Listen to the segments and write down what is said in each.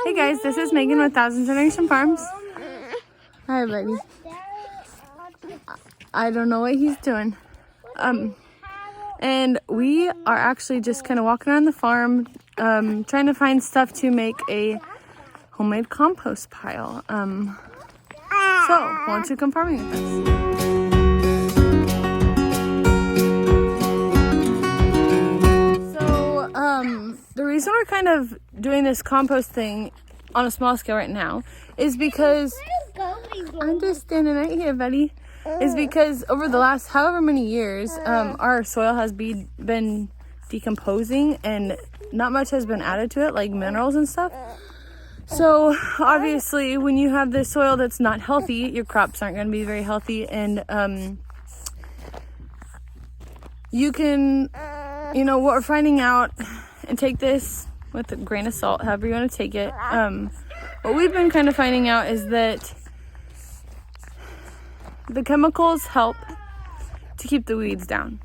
Hey guys, this is Megan with Thousand Generation Farms. Hi, buddy. I don't know what he's doing. And we are actually just kind of walking around the farm, trying to find stuff to make a homemade compost pile. So, why don't you come farming with us? The reason we're kind of doing this compost thing on a small scale right now is because I'm just standing right here, buddy. Is because over the last however many years, our soil has been decomposing and not much has been added to it, like minerals and stuff. So obviously, when you have this soil that's not healthy, your crops aren't going to be very healthy, and you can, what we're finding out. And take this with a grain of salt, however you want to take it. What we've been kind of finding out is that the chemicals help to keep the weeds down.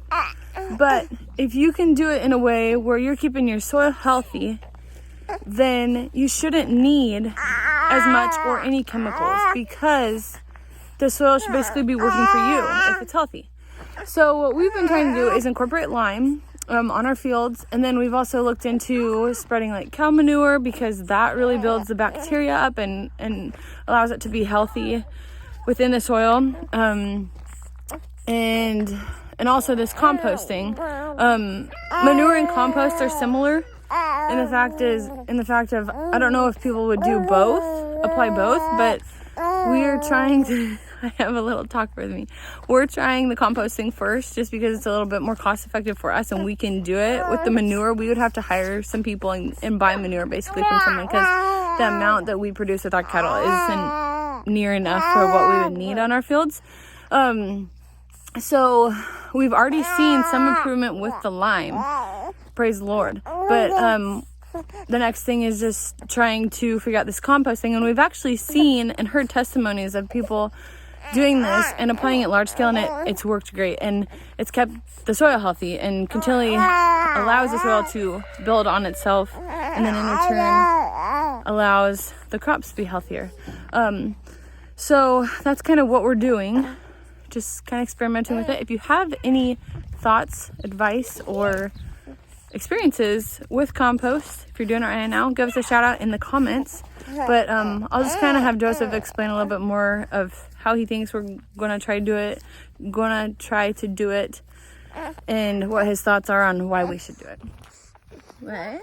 But if you can do it in a way where you're keeping your soil healthy, then you shouldn't need as much or any chemicals, because the soil should basically be working for you if it's healthy. So what we've been trying to do is incorporate lime on our fields, and then we've also looked into spreading like cow manure, because that really builds the bacteria up and allows it to be healthy within the soil, and also this composting. Manure and compost are similar in the fact of I don't know if people would apply both, but we're trying to I have a little talk with me. We're trying the composting first, just because it's a little bit more cost effective for us, and we can do it. With the manure, we would have to hire some people and buy manure basically from someone, because the amount that we produce with our cattle isn't near enough for what we would need on our fields. So we've already seen some improvement with the lime, praise the Lord, but the next thing is just trying to figure out this composting, and we've actually seen and heard testimonies of people doing this and applying it large scale, and it's worked great, and it's kept the soil healthy and continually allows the soil to build on itself, and then in return allows the crops to be healthier. So that's kind of what we're doing, just kind of experimenting with it. If you have any thoughts, advice, or experiences with compost, if you're doing it right now, give us a shout out in the comments. But I'll just kind of have Joseph explain a little bit more of how he thinks we're gonna try to do it, and what his thoughts are on why we should do it. What?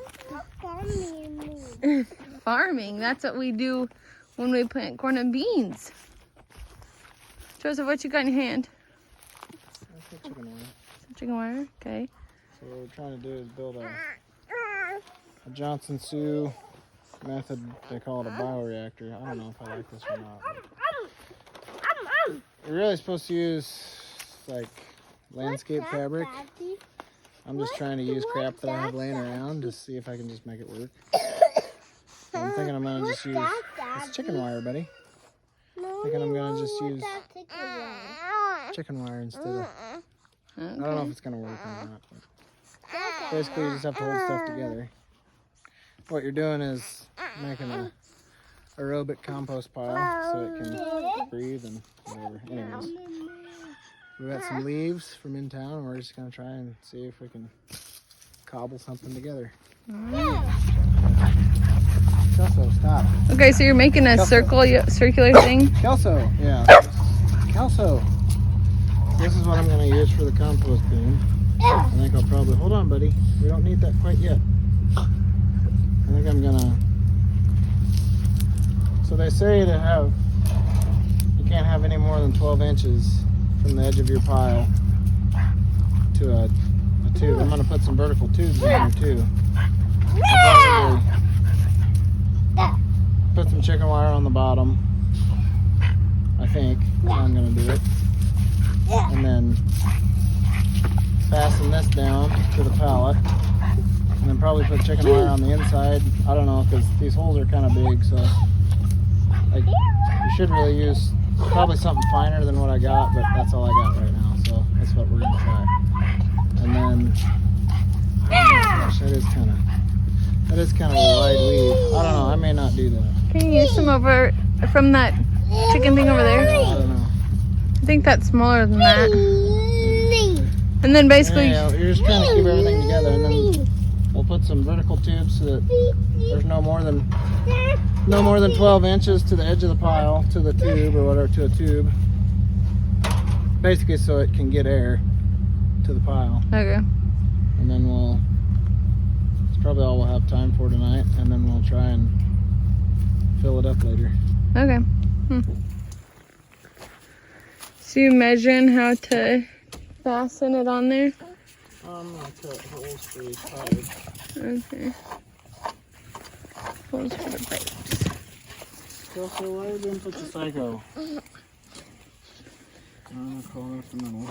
Farming. That's what we do when we plant corn and beans. Joseph, what you got in your hand? That's a chicken wire. Chicken wire. Okay. So what we're trying to do is build a Johnson Sioux method. They call it a bioreactor. I don't know if I like this or not. We're really supposed to use like landscape fabric. I'm just trying to use crap that I have laying around to see if I can just make it work. I'm thinking I'm gonna just use this chicken wire, buddy. Thinking I'm gonna just use chicken wire instead of. I don't know if it's gonna work or not. But basically, you just have to hold stuff together. What you're doing is making a aerobic compost pile so it can breathe and whatever. Anyways, we got some leaves from in town, and we're just gonna try and see if we can cobble something together. Kelso, stop. Okay, so you're making a circular thing. Kelso, yeah. Kelso. This is what I'm gonna use for the compost bin. I think I'll probably hold on, buddy. We don't need that quite yet. I think I'm gonna. So they say you can't have any more than 12 inches from the edge of your pile to a tube. I'm gonna put some vertical tubes in there too. I'll probably put some chicken wire on the bottom. I think that's how I'm gonna do it, and then fasten this down to the pallet, and then probably put chicken wire on the inside. I don't know, because these holes are kind of big, so like you should really use probably something finer than what I got, but that's all I got right now, so that's what we're gonna try. And then, oh gosh, that is kind of That is kind of a wide weave. I don't know. I may not do that. Can you use some over from that chicken thing over there? I don't know. I think that's smaller than that. And then basically, Anyhow, you're just trying to keep everything together, and then we'll put some vertical tubes so that there's no more than 12 inches to the edge of the pile, to the tube or whatever, to a tube. Basically, so it can get air to the pile. okay. And then it's probably all we'll have time for tonight, and then we'll try and fill it up later. Okay. So you measuring how to fasten it on there? I'm gonna cut holes for these pipes. Okay. Holes for the pipes. So why didn't put the psycho? I'm gonna call that the middle.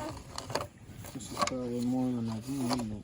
This is probably more than I need.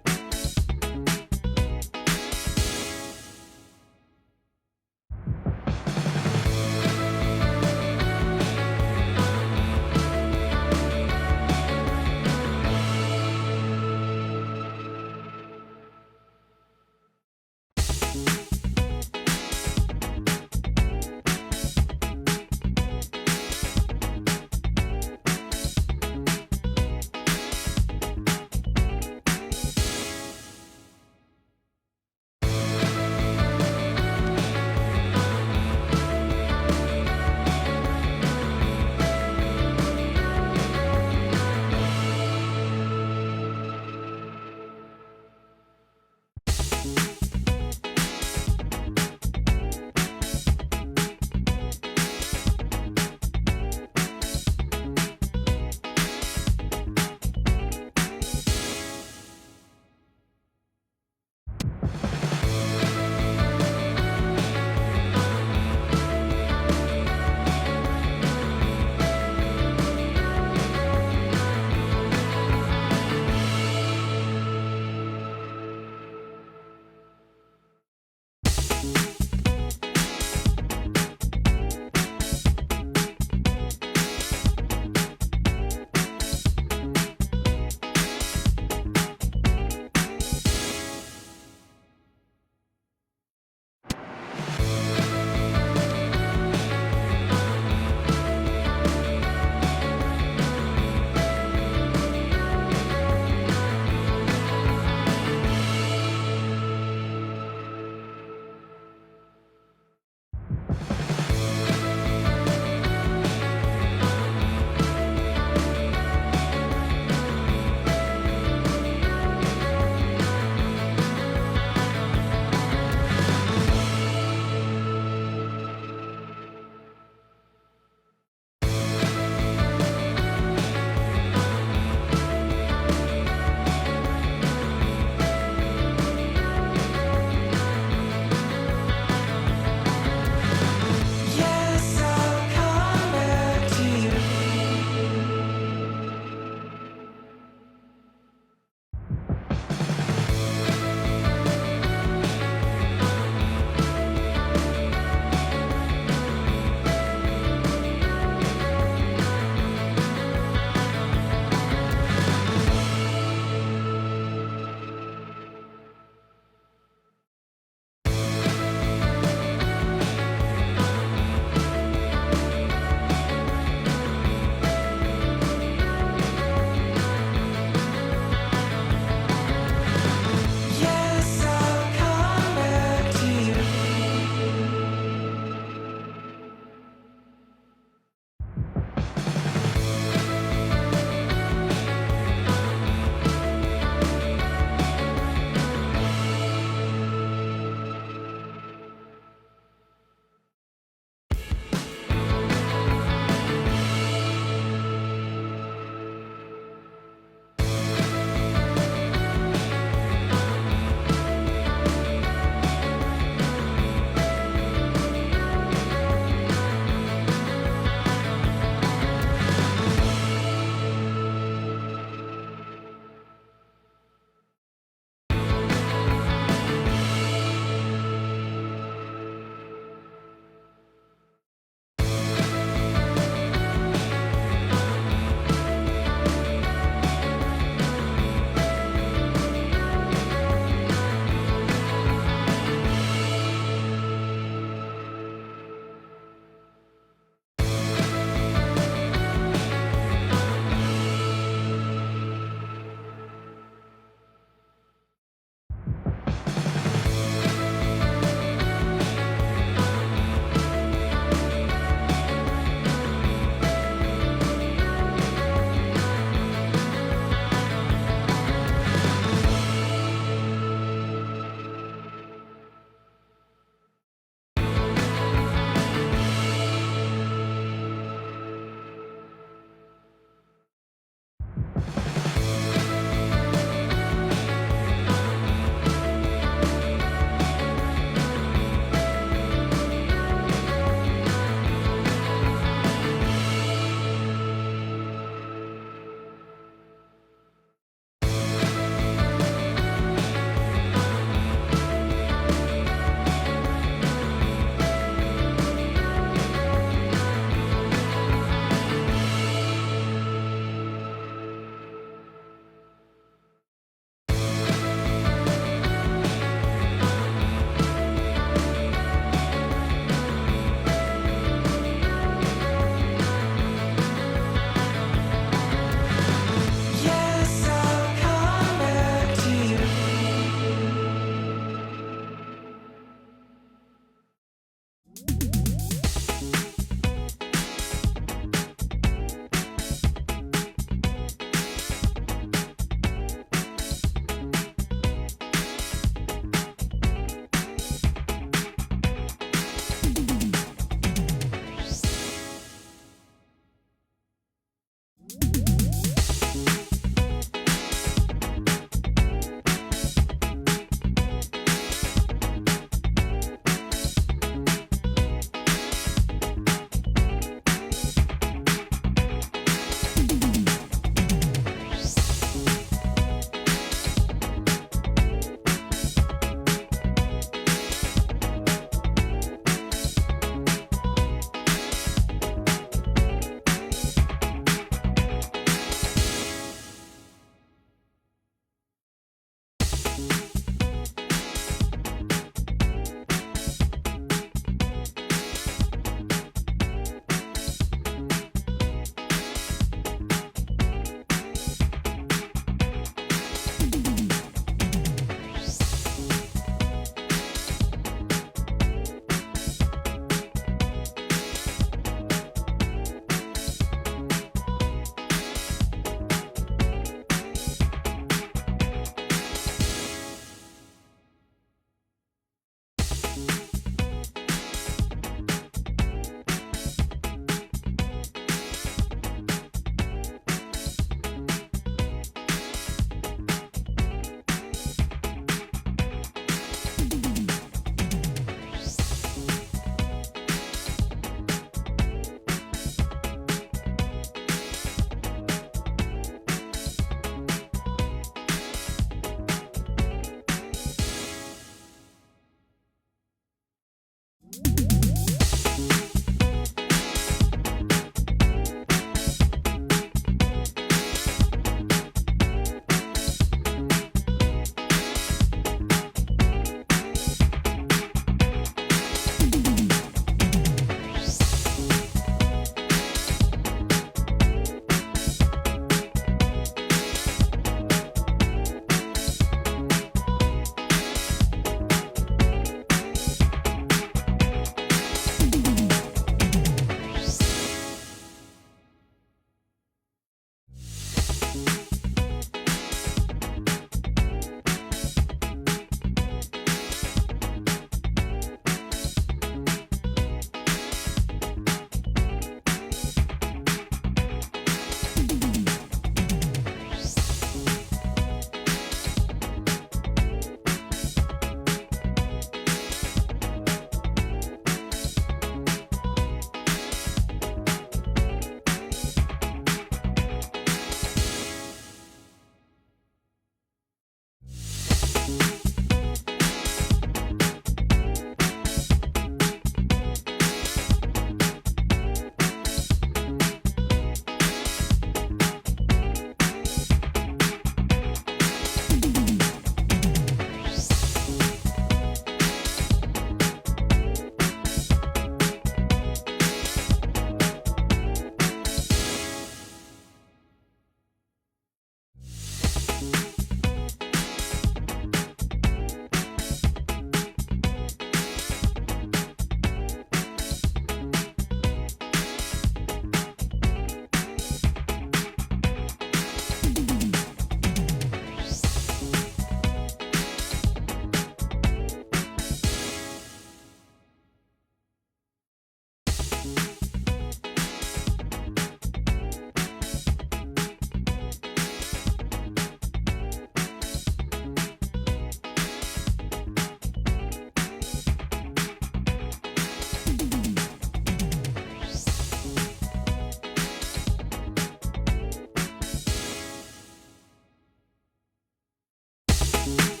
Bye.